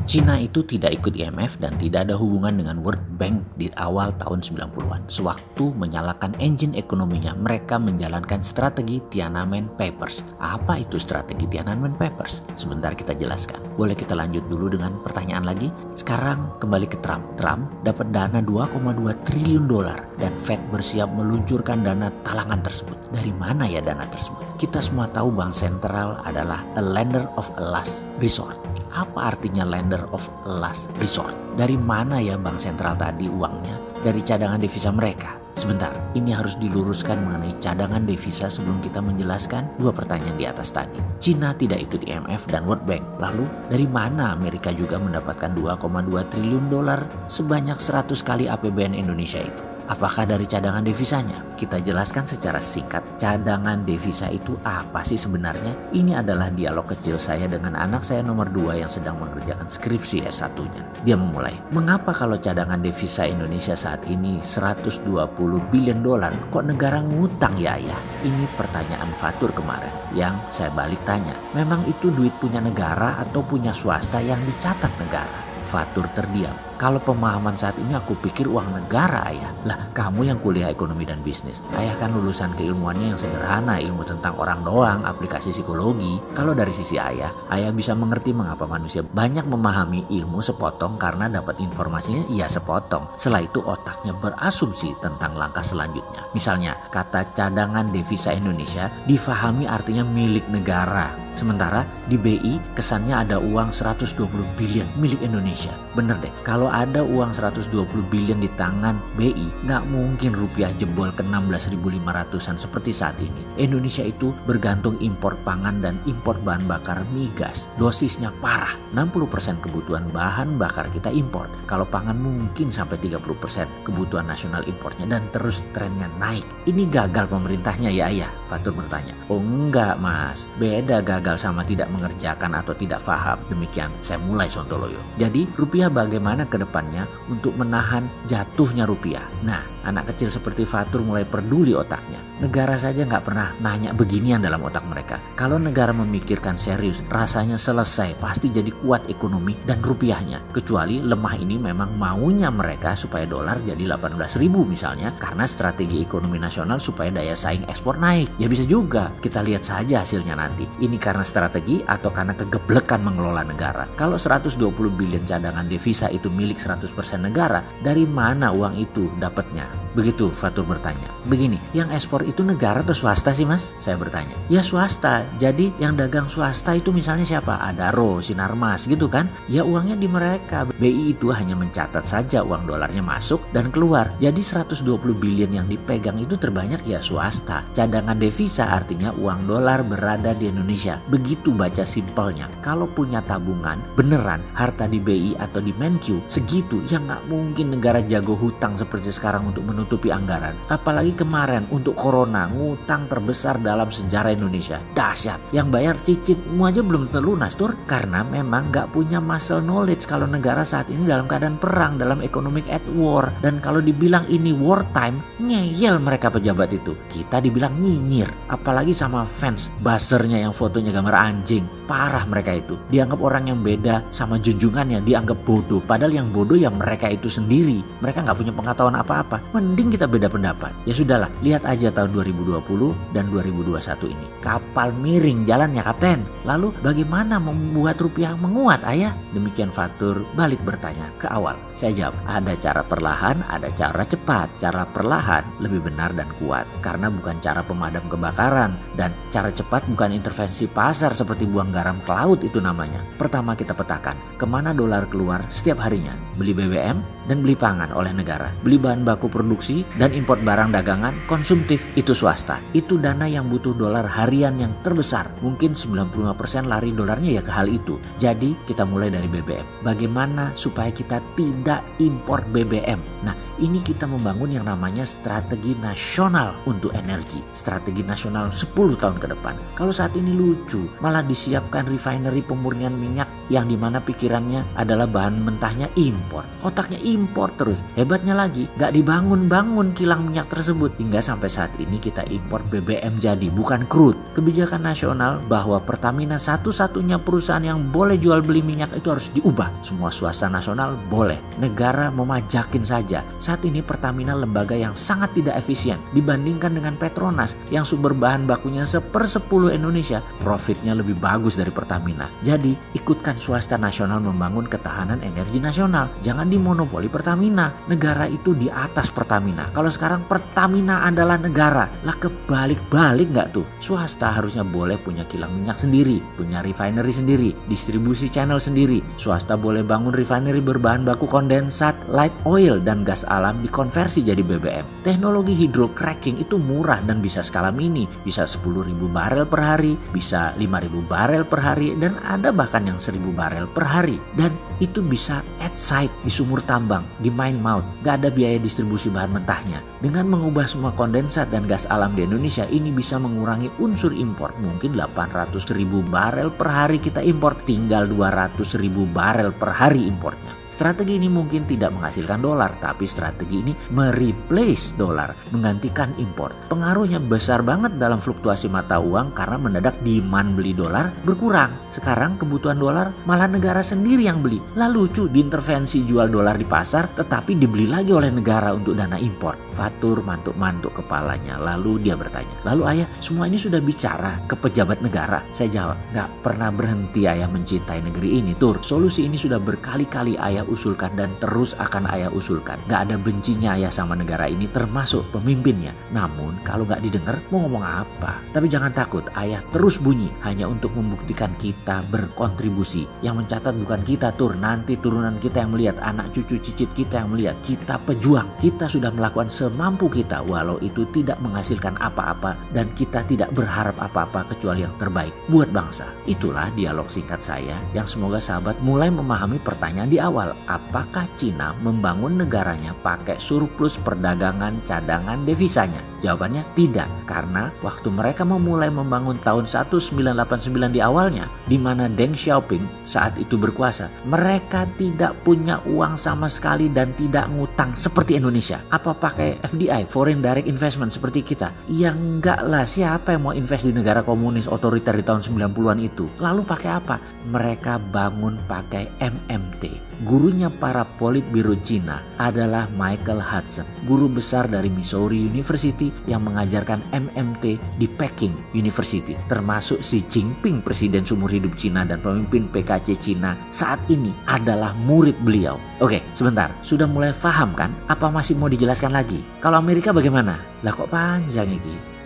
Cina itu tidak ikut IMF dan tidak ada hubungan dengan World Bank di awal tahun 90-an. Sewaktu menyalakan engine ekonominya, mereka menjalankan strategi Tiananmen Papers. Apa itu strategi Tiananmen Papers? Sebentar kita jelaskan. Boleh kita lanjut dulu dengan pertanyaan lagi? Sekarang kembali ke Trump. Trump dapat dana 2,2 triliun dolar dan Fed bersiap meluncurkan dana talangan tersebut. Dari mana ya dana tersebut? Kita semua tahu bank sentral adalah a lender of a last resort. Apa artinya lender of last resort? Dari mana ya bank sentral tadi uangnya? Dari cadangan devisa mereka. Sebentar, ini harus diluruskan mengenai cadangan devisa sebelum kita menjelaskan dua pertanyaan di atas tadi. Cina tidak ikut IMF dan World Bank. Lalu, dari mana Amerika juga mendapatkan 2,2 triliun dolar sebanyak 100 kali APBN Indonesia itu? Apakah dari cadangan devisanya? Kita jelaskan secara singkat, cadangan devisa itu apa sih sebenarnya? Ini adalah dialog kecil saya dengan anak saya nomor 2 yang sedang mengerjakan skripsi S1-nya. Dia memulai, mengapa kalau cadangan devisa Indonesia saat ini 120 billion dolar, kok negara ngutang ya ayah? Ini pertanyaan Fatur kemarin yang saya balik tanya, memang itu duit punya negara atau punya swasta yang dicatat negara? Fatur terdiam. Kalau pemahaman saat ini aku pikir uang negara ayah. Lah kamu yang kuliah ekonomi dan bisnis. Ayah kan lulusan keilmuannya yang sederhana, ilmu tentang orang doang, aplikasi psikologi. Kalau dari sisi ayah bisa mengerti mengapa manusia banyak memahami ilmu sepotong karena dapat informasinya ia sepotong. Setelah itu otaknya berasumsi tentang langkah selanjutnya. Misalnya kata cadangan devisa Indonesia difahami artinya milik negara. Sementara di BI kesannya ada uang 120 billion milik Indonesia. Bener deh, kalau ada uang 120 billion di tangan BI, nggak mungkin rupiah jebol ke 16.500-an seperti saat ini. Indonesia itu bergantung impor pangan dan impor bahan bakar migas. Dosisnya parah, 60% kebutuhan bahan bakar kita impor. Kalau pangan mungkin sampai 30% kebutuhan nasional impornya dan terus trennya naik. Ini gagal pemerintahnya ya ayah? Fatur bertanya. Oh enggak mas, beda gagal sama tidak mengerjakan atau tidak paham. Demikian saya mulai sontoloyo. Jadi rupiah bagaimana ke depannya untuk menahan jatuhnya rupiah? Nah, anak kecil seperti Fatur mulai peduli otaknya. Negara saja nggak pernah nanya beginian dalam otak mereka. Kalau negara memikirkan serius, rasanya selesai, pasti jadi kuat ekonomi dan rupiahnya. Kecuali lemah ini memang maunya mereka supaya dolar jadi 18.000 misalnya, karena strategi ekonomi nasional supaya daya saing ekspor naik. Ya bisa juga, kita lihat saja hasilnya nanti. Ini karena strategi atau karena kegeblekan mengelola negara. Kalau 120 billion cadangan devisa itu milik 100% negara, dari mana uang itu dapatnya? Begitu Fatur bertanya. Begini, yang ekspor itu negara atau swasta sih mas? Saya bertanya. Ya swasta, jadi yang dagang swasta itu misalnya siapa? Adaro, Sinarmas gitu kan? Ya uangnya di mereka. BI itu hanya mencatat saja uang dolarnya masuk dan keluar. Jadi 120 billion yang dipegang itu terbanyak ya swasta. Cadangan devisa artinya uang dolar berada di Indonesia. Begitu baca simpelnya. Kalau punya tabungan beneran harta di BI atau di Menq segitu, ya nggak mungkin negara jago hutang seperti sekarang untuk menutupi anggaran. Apalagi kemarin untuk corona, ngutang terbesar dalam sejarah Indonesia. Dahsyat. Yang bayar cicitmu aja belum terlunas tur, karena memang nggak punya muscle knowledge kalau negara saat ini dalam keadaan perang, dalam economic at war. Dan kalau dibilang ini war time, ngeyel mereka pejabat itu. Kita dibilang nyinyir, apalagi sama fans buzzernya yang fotonya gambar anjing. Parah mereka itu. Dianggap orang yang beda sama junjungannya, dianggap bodoh. Padahal yang bodoh ya mereka itu sendiri. Mereka nggak punya pengetahuan apa-apa. Mending kita beda pendapat. Ya sudahlah, lihat aja tahun 2020 dan 2021 ini. Kapal miring jalannya kapten. Lalu bagaimana membuat rupiah menguat ayah? Demikian Fatur balik bertanya ke awal. Saya jawab, ada cara perlahan, ada cara cepat. Cara perlahan lebih benar dan kuat. Karena bukan cara pemadam kebakaran. Dan cara cepat bukan intervensi pasar seperti buang garam ke laut itu namanya. Pertama kita petakan, kemana dolar keluar setiap harinya. Beli BBM dan beli pangan oleh negara. Beli bahan baku produksi dan import barang dagangan konsumtif itu swasta. Itu dana yang butuh dolar harian yang terbesar. Mungkin 95% lari dolarnya ya ke hal itu. Jadi kita mulai dari BBM. Bagaimana supaya kita tidak impor BBM? Nah, ini kita membangun yang namanya strategi nasional untuk energi. Strategi nasional 10 tahun ke depan. Kalau saat ini lucu, malah disiapkan refinery pemurnian minyak yang dimana pikirannya adalah bahan mentahnya impor. Otaknya impor terus. Hebatnya lagi, gak dibangun-bangun kilang minyak tersebut. Hingga sampai saat ini kita impor BBM jadi, bukan crude. Kebijakan nasional bahwa Pertamina satu-satunya perusahaan yang boleh jual beli minyak itu harus diubah. Semua swasta nasional boleh. Negara memajakin saja. Saat ini Pertamina lembaga yang sangat tidak efisien dibandingkan dengan Petronas yang sumber bahan bakunya 1/10 Indonesia. Profitnya lebih bagus dari Pertamina. Jadi ikutkan swasta nasional membangun ketahanan energi nasional. Jangan dimonopoli Pertamina. Negara itu di atas Pertamina. Kalau sekarang Pertamina adalah negara. Lah kebalik-balik nggak tuh? Swasta harusnya boleh punya kilang minyak sendiri, punya refinery sendiri, distribusi channel sendiri. Swasta boleh bangun refinery berbahan baku kondensat, light oil, dan gas alam dikonversi jadi BBM. Teknologi hydrocracking itu murah dan bisa skala mini. Bisa 10.000 barel per hari, bisa 5.000 barel per hari, dan ada bahkan yang 1.000 barel per hari. Dan itu bisa at site, di sumur tambang, di mine mouth. Gak ada biaya distribusi bahan mentahnya. Dengan mengubah semua kondensat dan gas alam di Indonesia, ini bisa mengurangi unsur impor. Mungkin 800.000 barel per hari kita impor, tinggal 200.000 barel per hari importnya. Strategi ini mungkin tidak menghasilkan dolar, tapi strategi ini mereplace dolar, menggantikan impor. Pengaruhnya besar banget dalam fluktuasi mata uang karena mendadak demand beli dolar berkurang. Sekarang kebutuhan dolar malah negara sendiri yang beli. Lah lucu, diintervensi jual dolar di pasar tetapi dibeli lagi oleh negara untuk dana impor. Fatur mantuk-mantuk kepalanya, lalu dia bertanya, "Lalu ayah, semua ini sudah bicara ke pejabat negara?" Saya jawab, "Gak pernah berhenti ayah mencintai negeri ini, Tur. Solusi ini sudah berkali-kali ayah usulkan dan terus akan ayah usulkan. Gak ada bencinya ayah sama negara ini, termasuk pemimpinnya. Namun kalau gak didengar mau ngomong apa? Tapi jangan takut, ayah terus bunyi hanya untuk membuktikan kita berkontribusi. Yang mencatat bukan kita, Tur. Nanti turunan kita yang melihat, anak cucu cicit kita yang melihat. Kita pejuang. Kita sudah melakukan semampu kita walau itu tidak menghasilkan apa-apa dan kita tidak berharap apa-apa kecuali yang terbaik buat bangsa." Itulah dialog singkat saya yang semoga sahabat mulai memahami pertanyaan di awal. Apakah Cina membangun negaranya pakai surplus perdagangan cadangan devisanya? Jawabannya tidak, karena waktu mereka memulai membangun tahun 1989 di awalnya, di mana Deng Xiaoping saat itu berkuasa, mereka tidak punya uang sama sekali dan tidak ngutang seperti Indonesia. Apa pakai FDI, Foreign Direct Investment seperti kita? Ya enggak lah, siapa yang mau invest di negara komunis otoriter di tahun 90-an itu? Lalu pakai apa? Mereka bangun pakai MMT. Gurunya para politbiro Cina adalah Michael Hudson, guru besar dari Missouri University yang mengajarkan MMT di Peking University. Termasuk Xi Jinping, presiden seumur hidup Cina dan pemimpin PKC Cina saat ini adalah murid beliau. Oke, sebentar. Sudah mulai paham kan? Apa masih mau dijelaskan lagi? Kalau Amerika bagaimana? Lah kok panjang ini?